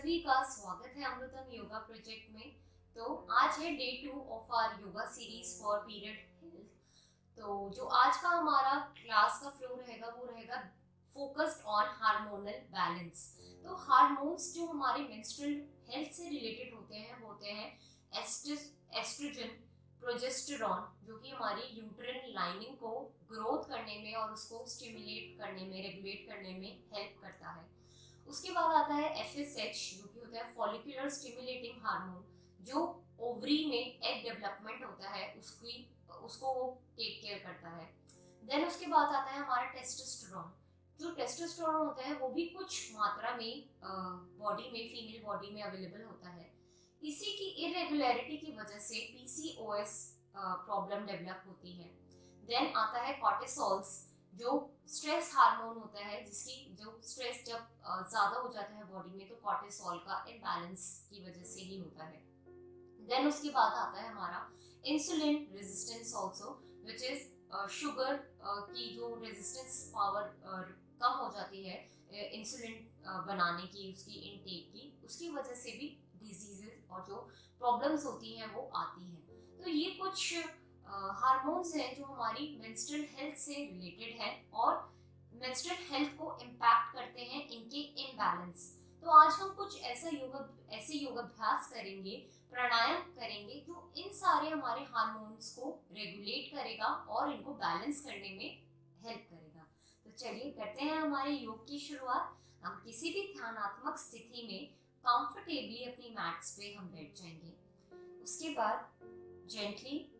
सभी का स्वागत है अमृतम योगा प्रोजेक्ट में। तो आज है day 2 of our yoga series for period health. तो जो आज का हमारा क्लास का फ्लो रहेगा वो रहेगा फोकस्ड ऑन हार्मोनल बैलेंस। तो हार्मोन्स जो हमारे मेंस्ट्रुअल हेल्थ से रिलेटेड होते हैं एस्ट्रोजन, प्रोजेस्टेरॉन, जो कि हमारी यूट्राइन लाइनिंग को ग्रोथ करने में और उसको स्टिमुलेट करने में, रेगुलेट करने में हेल्प करता है। उसके बाद आता है FSH, जो कि होता है फॉलिकुलर स्टिमुलेटिंग हार्मोन, जो ओवरी में एग डेवलपमेंट होता है उसको वो टेक केयर करता है। देन उसके बाद आता है हमारा टेस्टोस्टेरोन। जो टेस्टोस्टेरोन होता है वो भी कुछ मात्रा में बॉडी में, फीमेल बॉडी में अवेलेबल होता है। इसी की इरेगुलरिटी की वजह से PCOS प्रॉब्लम डेवलप होती है। देन आता है कॉर्टिसोल्स, जो स्ट्रेस हार्मोन होता है, जिसकी जो स्ट्रेस जब ज़्यादा हो जाता है बॉडी में तो कॉर्टिसोल का इम्बैलेंस की वजह से ही होता है। देन उसके बाद आता है हमारा insulin resistance also, which is sugar की जो रेजिस्टेंस पावर कम हो जाती है इंसुलिन बनाने की, उसकी इनटेक की, उसकी वजह से भी डिजीजेस और जो प्रॉब्लम्स होती हैं वो आती हैं। तो ये कुछ हार्मोन्स हैं जो हमारी मेंस्ट्रुअल हेल्थ से रिलेटेड है और मेंस्ट्रुअल हेल्थ को इम्पैक्ट करते हैं इनके इम्बैलेंस। तो आज हम कुछ ऐसे योगाभ्यास करेंगे, प्राणायाम करेंगे, जो इन सारे हमारे हार्मोन्स को रेगुलेट करेगा और इनको बैलेंस करने में हेल्प करेगा। तो चलिए करते हैं हमारे योग की शुरुआत। हम किसी भी ध्यानात्मक स्थिति में कंफर्टेबली अपनी मैट्स पे हम बैठ जाएंगे। उसके बाद gently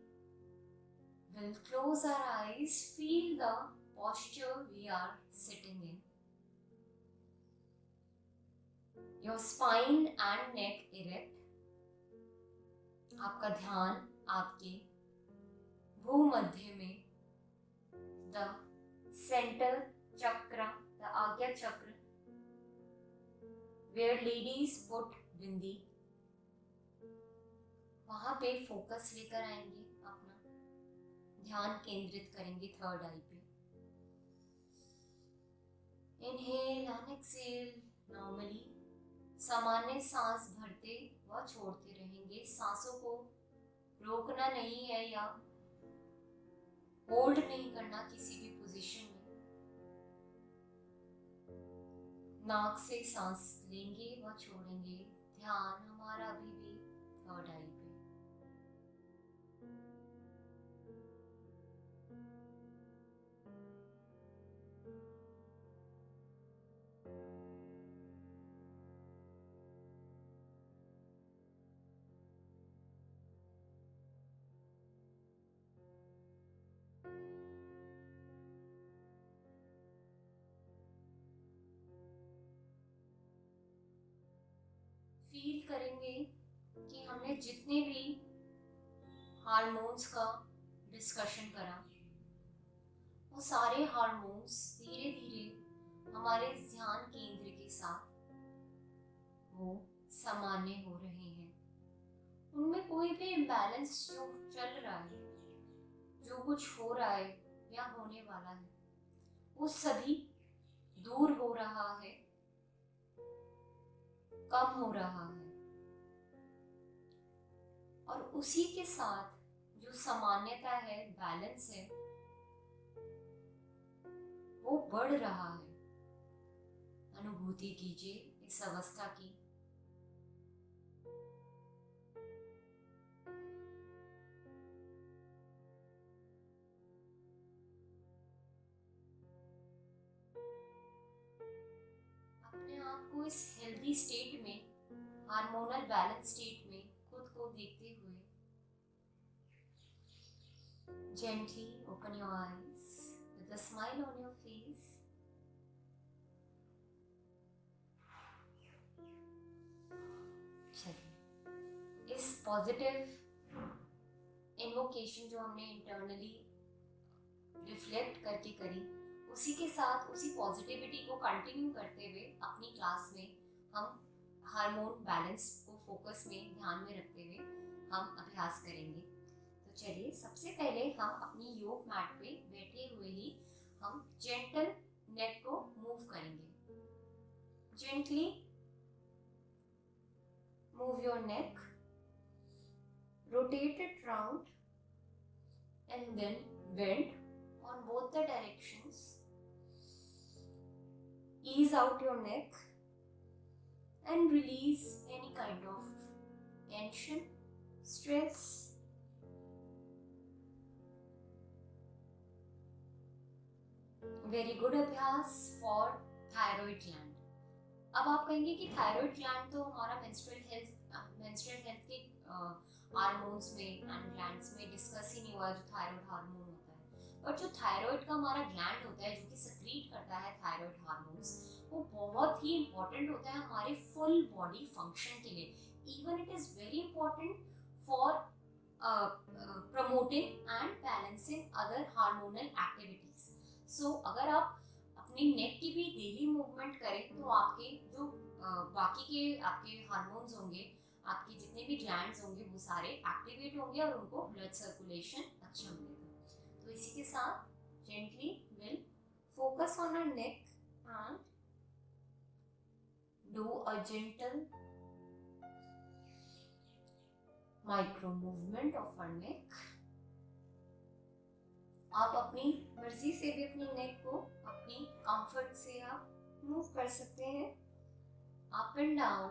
we'll close our eyes, feel the posture we are sitting in. Your spine and neck erect. आपका ध्यान आपके भूमध्य में, the center chakra, the आज्ञा चक्र, where ladies put बिंदी, वहां पे फोकस लेकर आएंगे, अपना ध्यान केंद्रित करेंगे थर्ड आई पे। इनहेल एंड एक्सहेल नॉर्मली, सामान्य सांस भरते व छोड़ते रहेंगे। सांसों को रोकना नहीं है या होल्ड नहीं करना किसी भी पोजीशन में। नाक से सांस लेंगे व छोड़ेंगे। ध्यान हमारा अभी भी थर्ड आई पे। फील करेंगे कि हमने जितने भी हार्मोन्स का डिस्कशन करा, वो सारे हार्मोन्स धीरे धीरे हमारे ध्यान केंद्र के साथ वो सामान्य हो रहे हैं। उनमें कोई भी इम्बैलेंस जो चल रहा है, जो कुछ हो रहा है या होने वाला है, वो सभी दूर हो रहा है, कम हो रहा है, और उसी के साथ जो सामान्यता है, बैलेंस है, वो बढ़ रहा है। अनुभूति कीजिए इस अवस्था की। अपने आप को इस हेल्दी स्टेट में, हार्मोनल बैलेंस स्टेट में खुद को देखते हुए gently open your eyes with a smile on your face. चलिए इस पॉजिटिव इन्वोकेशन जो हमने इंटरनली रिफ्लेक्ट करके करी, उसी के साथ उसी पॉजिटिविटी को कंटिन्यू करते हुए अपनी क्लास में हम हार्मोन बैलेंस को फोकस में, ध्यान में रखते हुए हम अभ्यास करेंगे। तो चलिए सबसे पहले हम अपनी योग मैट पे बैठे हुए ही हम जेंटल नेक को मूव करेंगे। Gently your neck, rotate it round, and then bend on both the directions. Ease out your neck and release any kind of tension, stress. Very good अभ्यास for thyroid gland. अब आप कहेंगे कि thyroid gland तो हमारा menstrual health के hormones में and glands में डिस्कस ही नहीं हुआ जो थायराइड हार्मोन होता है, बट जो थायराइड का हमारा ग्लैंड होता है जो कि सेक्रीट करता है थायराइड हार्मोन्स, वो बहुत ही इंपॉर्टेंट होता है हमारे फुल बॉडी फंक्शन के लिए. Even it is very important for promoting and balancing other hormonal activities. So अगर आप अपनी नेक की भी डेली मूवमेंट करें तो आपके जो बाकी के आपके हार्मोन्स होंगे, आपके जितने भी ग्लैंड्स होंगे वो सारे एक्टिवेट होंगे और उनको ब्लड सर्कुलेशन अच्छा मिलेगा. तो इसी के साथ gently will focus on our neck and do a gentle micro movement of our neck. आप अपनी मर्जी से भी अपनी नेक को अपनी कंफर्ट से आप मूव कर सकते हैं up and down,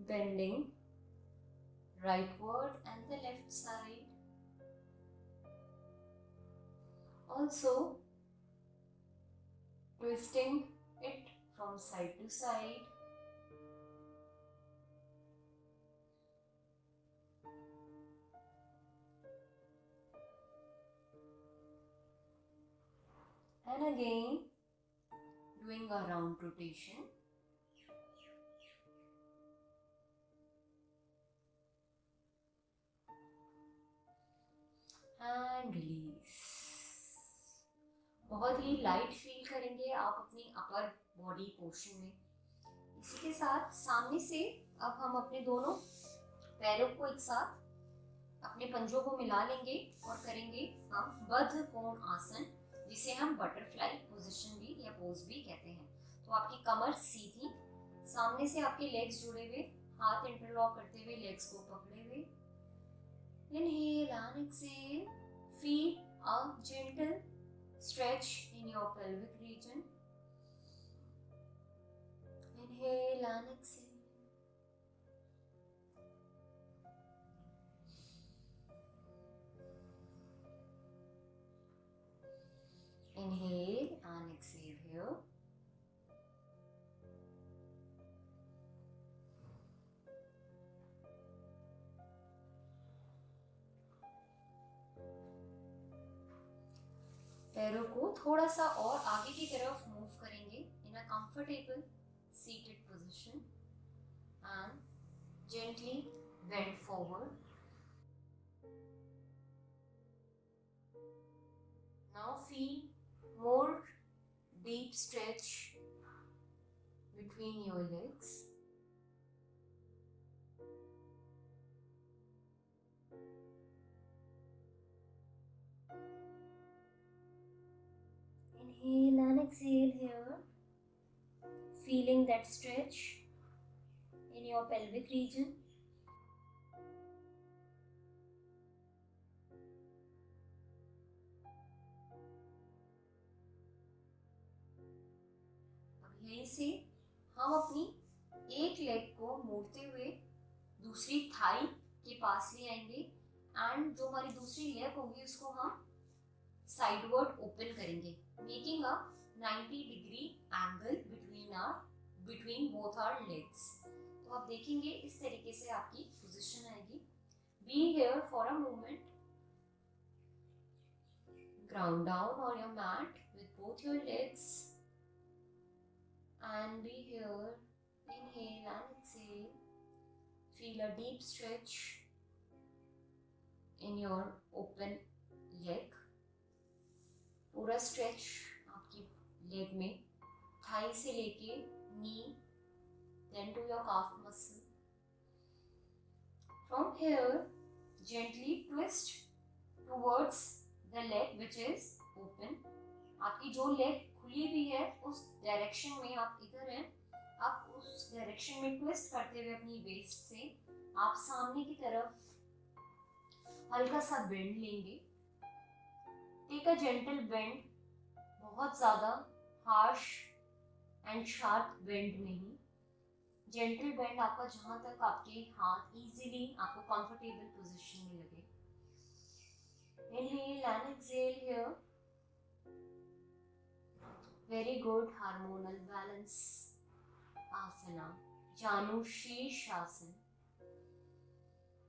bending rightward and the left side. Also twisting it from side to side. And again doing a round rotation. And release. बहुत ही लाइट फील करेंगे आप अपनी अपर बॉडी पोर्शन में. इसी के साथ सामने से अब हम अपने दोनों पैरों को एक साथ अपने पंजों को मिला लेंगे और करेंगे हम बद्ध कोण आसन, जिसे हम बटरफ्लाई पोजीशन भी या पोज भी कहते हैं. तो आपकी कमर सीधी, सामने से आपके लेग्स जुड़े हुए, हाथ इंटरलॉक करते हुए लेग्स को पकड़े हुए. Inhale and exhale. Feel a gentle stretch in your pelvic region. Inhale and exhale. Inhale and exhale here. पैरों को थोड़ा सा और आगे की तरफ मूव करेंगे in a comfortable seated position and gently bend forward. Now feel more deep stretch between your legs. Inhale and exhale here, feeling that stretch in your pelvic region. अब यहीं से हम अपनी एक लेग को मोड़ते हुए दूसरी थाई के पास ले आएंगे एंड जो हमारी दूसरी लेग होगी उसको हम साइडवर्ड ओपन करेंगे, making a 90 degree angle between both our legs. तो आप देखेंगे इस तरीके से आपकी पोजीशन आएगी. Be here for a moment. Ground down on your mat with both your legs and be here. Inhale and exhale. Feel a deep stretch in your open leg. पूरा stretch आपकी लेग में, Thai से लेके नी, then to your calf muscle. From here, gently twist towards the leg which is open. आपकी जो leg खुली हुई है उस डायरेक्शन में आप इधर हैं आप उस डायरेक्शन में ट्विस्ट करते हुए अपनी वेस्ट से आप सामने की तरफ हल्का सा बेंड लेंगे। टेक अ जेंटल बेंड, बहुत ज्यादा हार्श एंड शार्प बेंड नहीं, जेंटल बेंड आपका जहां तक आपके हाथ इजीली आपको कंफर्टेबल पोजीशन में लगे। Inhale and exhale here. Very good, hormonal balance asana, Janu Shirsha आसन।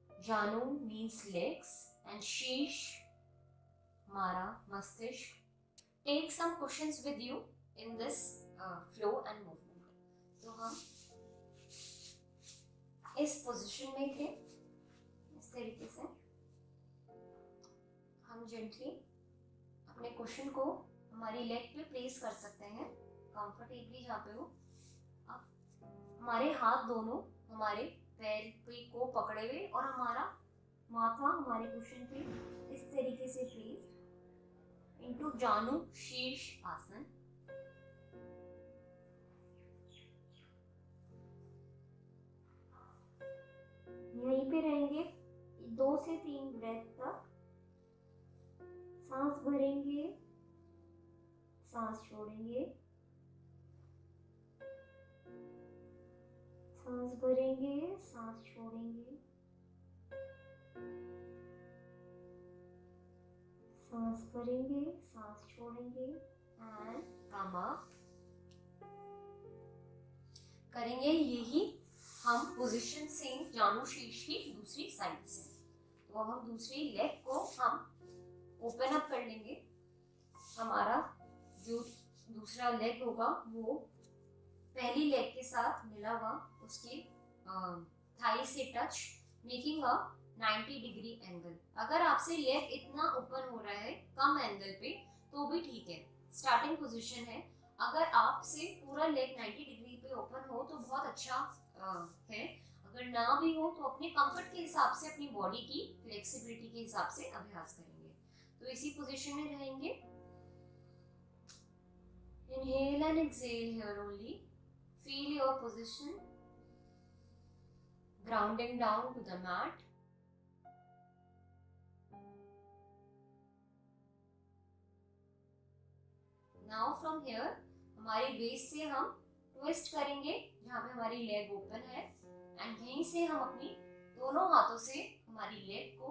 जानु means legs and शीर्ष हमारा मस्तिष्क। Take some cushions with you in this flow and movement। तो हम इस पोजीशन में थे, इस तरीके से हम जेंटली अपने कुशन को हमारी लेग पे प्लेस कर सकते हैं, कंफर्टेबली जहाँ पे हो। अब हमारे हाथ दोनों हमारे पैर पे को पकड़े हुए और हमारा माथा हमारे कुशन पे इस तरीके से प्लेस्ड इनटू जानु शीर्ष आसन। यहीं पे रहेंगे 2 से 3 ब्रेथ तक। सांस भरेंगे, सांस छोड़ेंगे, सांस भरेंगे, सांस छोड़ेंगे, सांस भरेंगे, सांस छोड़ेंगे एंड कम अप। करेंगे यही हम पोजीशन सेम जानु शीर्ष की दूसरी साइड से। तो अब हम दूसरी लेग को हम ओपन अप कर लेंगे। हमारा जो दूसरा लेग होगा वो पहली लेग के साथ मिला हुआ उसके थाई से touch, making a 90 degree angle. अगर आपसे लेग इतना ओपन हो रहा है कम एंगल पे तो भी ठीक है, स्टार्टिंग पोजीशन है। अगर आपसे पूरा लेग 90 डिग्री पे ओपन हो तो बहुत अच्छा है। अगर ना भी हो तो अपने कंफर्ट के हिसाब से, अपनी बॉडी की फ्लेक्सिबिलिटी के हिसाब से अभ्यास करेंगे। तो इसी पोजीशन में रहेंगे। Inhale and exhale here only. Feel your position, grounding down to the mat. Now from here हमारी वेस्ट से हम ट्विस्ट करेंगे जहाँ पे हमारी लेग ओपन है एंड यहीं से हम अपनी दोनों हाथों से हमारी लेग को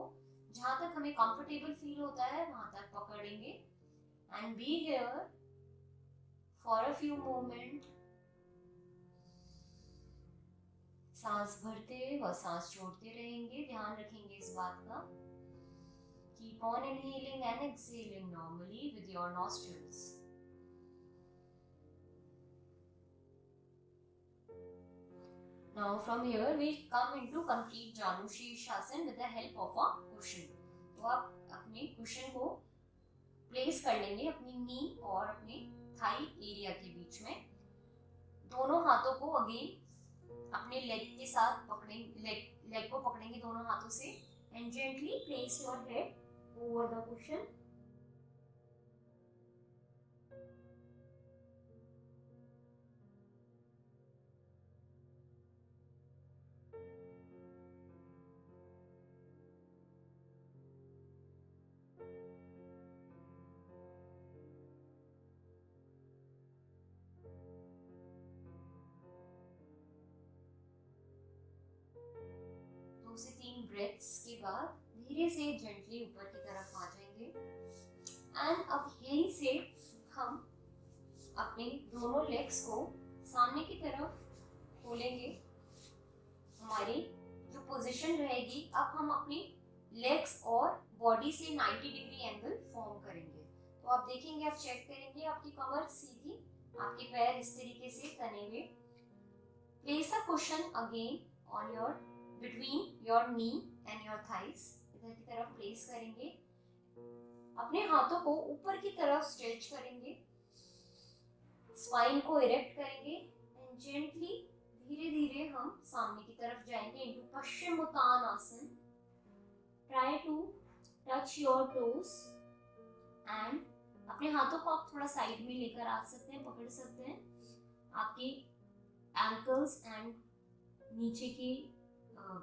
जहाँ तक हमें कंफर्टेबल फील होता है वहां तक पकड़ेंगे and be here for a few moment. सांस भरते व सांस छोड़ते रहेंगे, ध्यान रखेंगे इस बात का। Keep on inhaling and exhaling normally with your nostrils. Now from here we come into complete Janu Shirshasana with the help of a cushion। तो आप अपने कुशन को प्लेस कर लेंगे अपनी नी और अपने थाई एरिया के बीच में। दोनों हाथों को अगेन अपने लेग के साथ पकड़ेंगे, लेग को पकड़ेंगे दोनों हाथों से and gently place your head over the cushion. से 3 ब्रेथ्स के बाद धीरे से जेंटली ऊपर की तरफ आ जाएंगे एंड अब यहीं से हम अपने दोनों लेग्स को सामने की तरफ खोलेंगे। हमारी जो पोजीशन रहेगी, अब हम अपनी लेग्स और बॉडी से 90 डिग्री एंगल फॉर्म करेंगे। तो आप देखेंगे, आप चेक करेंगे आपकी कमर सीधी, आपके पैर इस तरीके से तने हुए। Place a cushion again on your between your knee and your thighs। इधर की तरफ प्लेस करेंगे, अपने हाथों को ऊपर की तरफ स्ट्रेच करेंगे, स्पाइन को इरेक्ट करेंगे एंड जेंटली धीरे धीरे हम सामने की तरफ जाएंगे into paschimottanasana. Try to touch your toes and अपने हाथों को आप थोड़ा साइड में लेकर आ सकते हैं, पकड़ सकते हैं। आपकी एंकल्स एंड नीचे के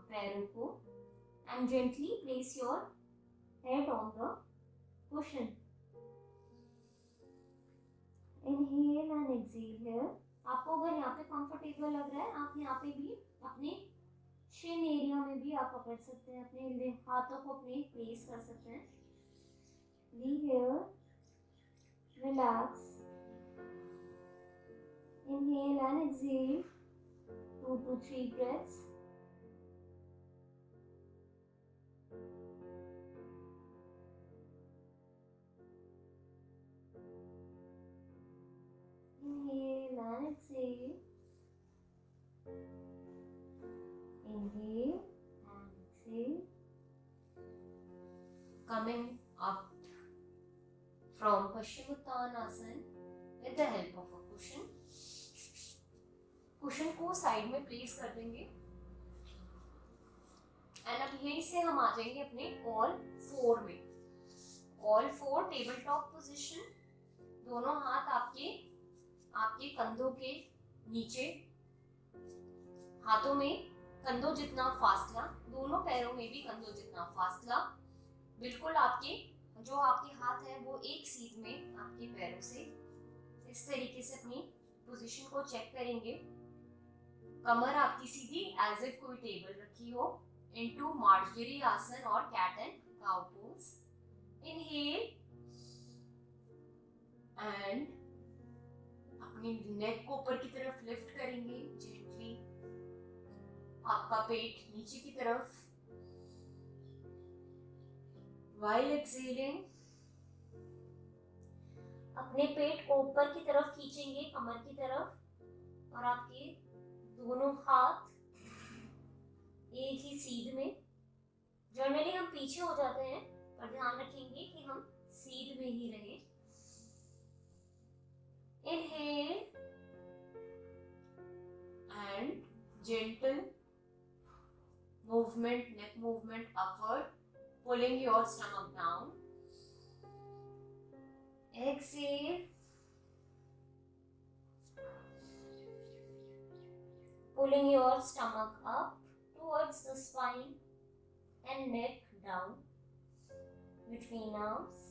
पैरों को and gently place your head on the cushion. Inhale and exhale here. आपको अगर यहाँ पे कंफर्टेबल लग रहा है आप यहाँ पे भी अपने शिन एरिया में भी आप पकड़ सकते हैं, अपने हाथों को अपने प्लेस कर सकते हैं. Be here, relax. Inhale and exhale 2 to 3 breaths. Inhale and exhale. Inhale and exhale. Coming up from Paschimottanasana with the help of a cushion. Cushion को साइड में प्लेस कर देंगे एंड अब यहीं से हम आ जाएंगे अपने ऑल फोर में. All four table top position. दोनों हाथ आपके कंधों के नीचे, हाथों में कंधों जितना फासला, दोनों पैरों में भी कंधों जितना फासला. बिल्कुल आपके हाथ है वो एक सीध में आपके पैरों से. इस तरीके से अपनी पोजीशन को चेक करेंगे. कमर आपकी सीधी एज इफ कोई टेबल रखी हो. इनटू मार्जरी आसन और cat and cow pose. Inhale and अपनी नेक को ऊपर की तरफ लिफ्ट करेंगे जेंटली. आपका पेट नीचे की तरफ. व्हाइल एक्सहेलिंग अपने पेट को ऊपर की तरफ खींचेंगे कमर की तरफ, और आपके दोनों हाथ एक ही सीध में. जनरली हम पीछे हो जाते हैं पर ध्यान रखेंगे कि हम सीध में ही रहें. Inhale and gentle movement, neck movement upward, pulling your stomach down. Exhale, pulling your stomach up towards the spine and neck down between arms.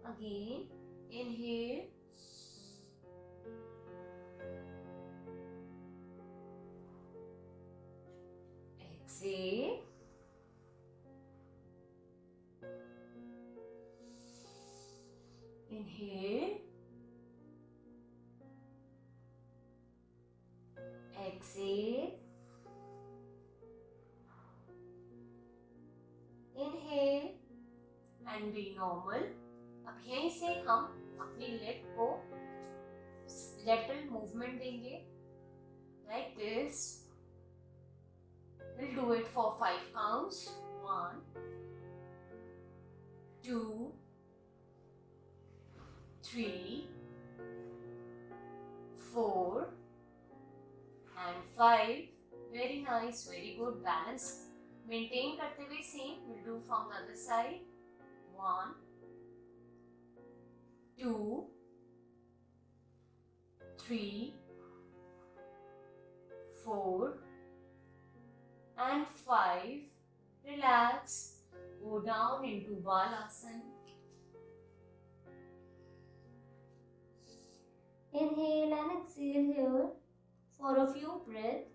Again, inhale. Exhale. Inhale. Exhale. Inhale and be normal. अब यहीं से हम अपनी leg को lateral movement देंगे like this. We'll do it for 5 counts. 1, 2, 3, 4 and 5. Very nice, very good. Balance maintain करते हुए same. We'll do from the other side. 1, 2, 3, 4 and 5. Relax. Go down into Balasana. Inhale and exhale here for a few breaths.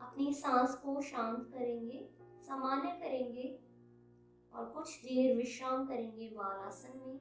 अपनी सांस को शांत करेंगे, सामान्य करेंगे और कुछ देर विश्राम करेंगे बालासन में.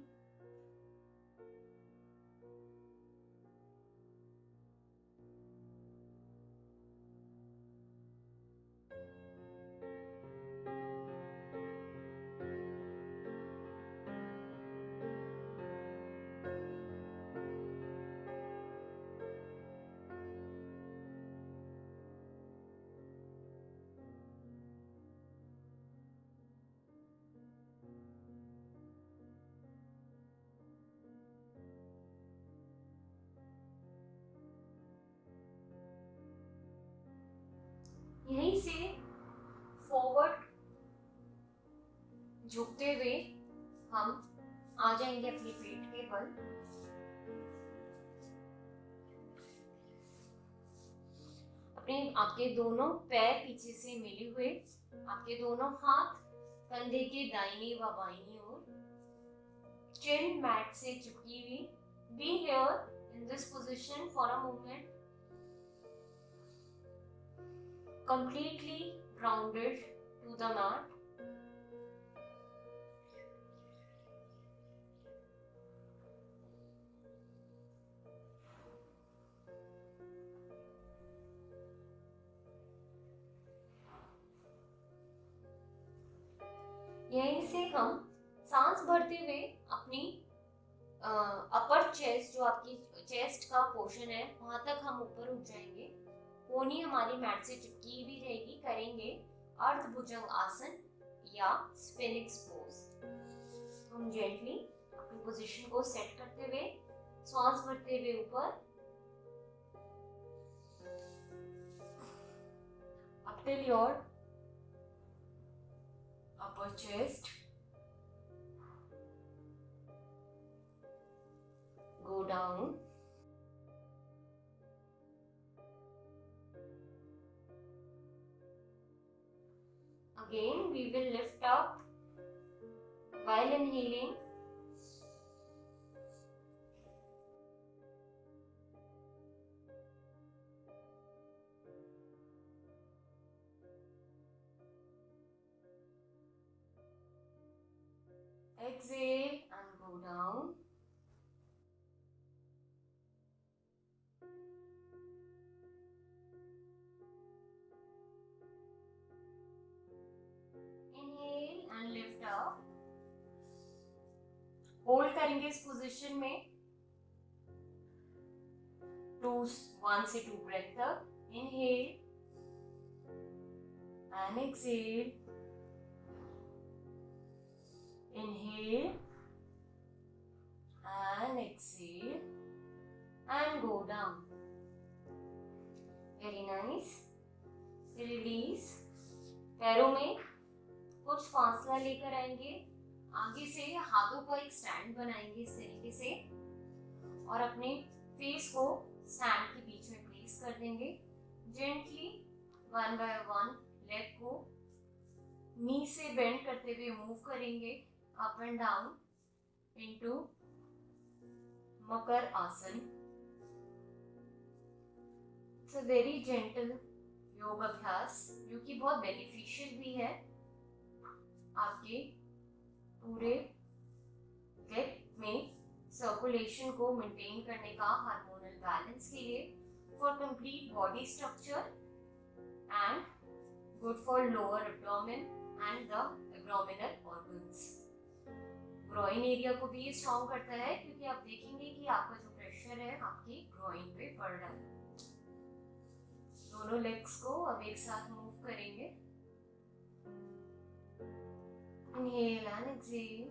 यहीं से फॉरवर्ड झुकते हुए हम आ जाएंगे अपने पेट के बल. अपने आपके दोनों पैर पीछे से मिले हुए, आपके दोनों हाथ कंधे के दाहिनी व बाईं ओर, चिन मैट से चिपकी हुई। Be here in this position for a moment, completely grounded to the mat. यहीं से हम सांस भरते हुए अपनी अपर चेस्ट, जो आपकी चेस्ट का पोर्शन है, वहां तक हम ऊपर उठ जाएंगे। कोहनी हमारी मैट से चिपकी भी रहेगी। करेंगे अर्धभुजंग आसन या स्फिनिक्स पोज। हम जेंटली अपनी पोजीशन को सेट करते हुए सांस भरते हुए ऊपर, up till your upper chest, go down, again we will lift up while inhaling, exhale and go down. Inhale and lift up. Hold करेंगे इस पोजीशन में 1 से 2 ब्रेथ तक। Inhale and exhale. Inhale and exhale and go down. Very nice. Release. पैरों में कुछ फासला लेकर आएंगे। आगे से हाथों का एक स्टैंड बनाएंगे इस तरीके से, और अपने फेस को स्टैंड के बीच में प्लेस कर देंगे। जेंटली 1 by 1 लेग को नी से बेंड करते हुए मूव करेंगे अप एंड डाउन इनटू मकर आसन। इट्स अ वेरी जेंटल योग अभ्यास जो कि बहुत बेनिफिशियल भी है आपके पूरे लेग में सर्कुलेशन को मेंटेन करने का, हार्मोनल बैलेंस के लिए, for complete body structure and good for lower abdomen and the abdominal organs. Groin area को भी ये स्ट्रॉन्ग करता है, क्योंकि आप देखेंगे कि आपका जो प्रेशर है आपकी ग्रोइन पे पड़ रहा है। दोनों लेग्स को अब एक साथ मूव करेंगे। Inhale and exhale.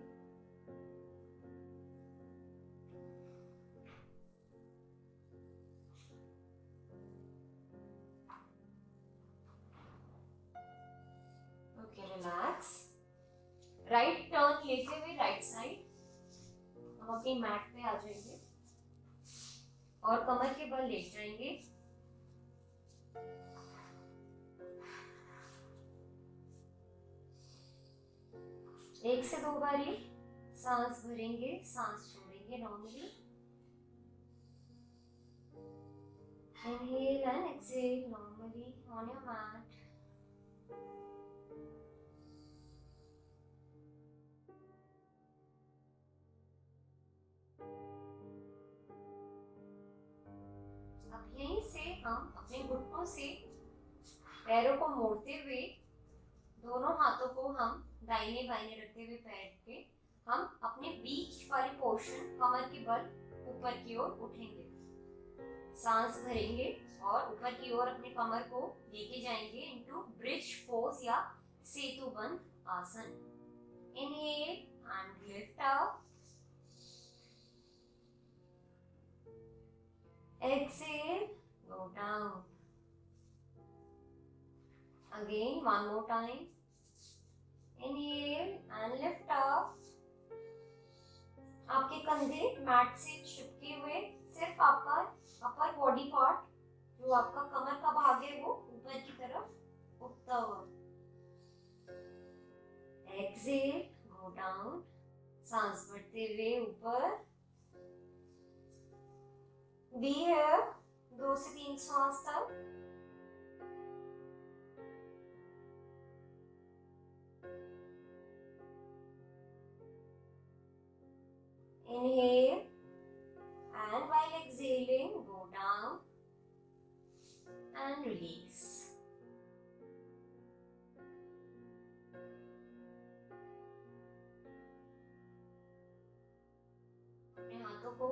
Okay, relax. Right turn लेते हुए राइट साइड हम अपनी मैट पे आ जाएंगे और कमर के बल लेट जाएंगे। एक से 2 बारी सांस भरेंगे, सांस छोड़ेंगे normally. Inhale and exhale normally on your mat. अब यहीं से हम अपने घुटनों से पैरों को मोड़ते हुए, दोनों हाथों को हम दाहिने बाइने रखते हुए पैर के, हम अपने बीच वाले पोर्शन कमर के बल ऊपर की ओर उठेंगे। सांस भरेंगे और ऊपर की ओर अपने कमर को लेके जाएंगे इनटू ब्रिज पोज या सेतु बंद आसन। Inhale and lift up, exhale, go down. Again, one more time. Inhale and lift up. आपके कंधे मैट से चिपके हुए, सिर्फ आपका अपर बॉडी पार्ट, जो आपका कमर का भाग है, वो सांस भरते हुए ऊपर, बी हियर 2 से 3 सांस तक। Inhale and while exhaling go down and release. अपने हाथों को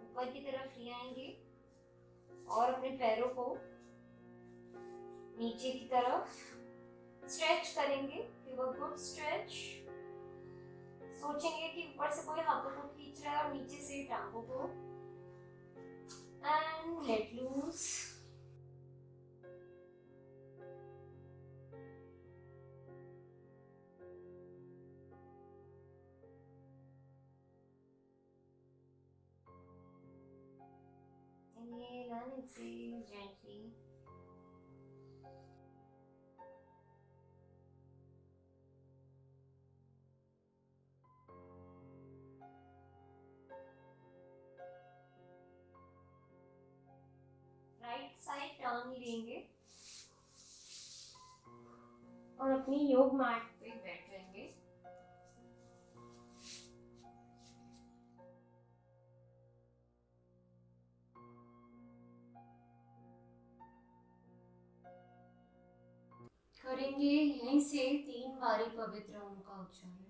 ऊपर की तरफ ले आएंगे और अपने पैरों को नीचे की तरफ स्ट्रेच करेंगे। Give a good stretch. सोचेंगे कि ऊपर से कोई हाथों को खींच रहा है और नीचे से टांगों को, and let loose. Inhale and exhale gently. Right side turn लेंगे और अपनी योग मैट पे बैठ जाएंगे। करेंगे यहीं से 3 बारी पवित्र ओम का उच्चारण।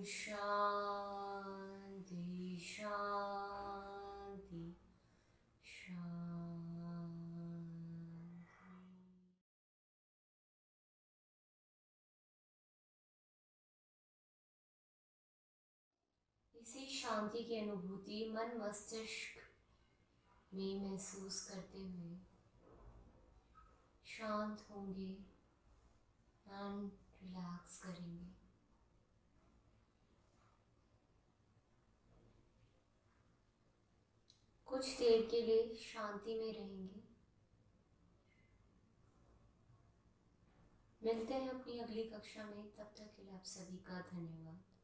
शांति शांति शांति। इसी शांति की अनुभूति मन मस्तिष्क में महसूस करते हुए शांत होंगे एंड रिलैक्स करेंगे। कुछ देर के लिए शांति में रहेंगे। मिलते हैं अपनी अगली कक्षा में, तब तक के लिए आप सभी का धन्यवाद।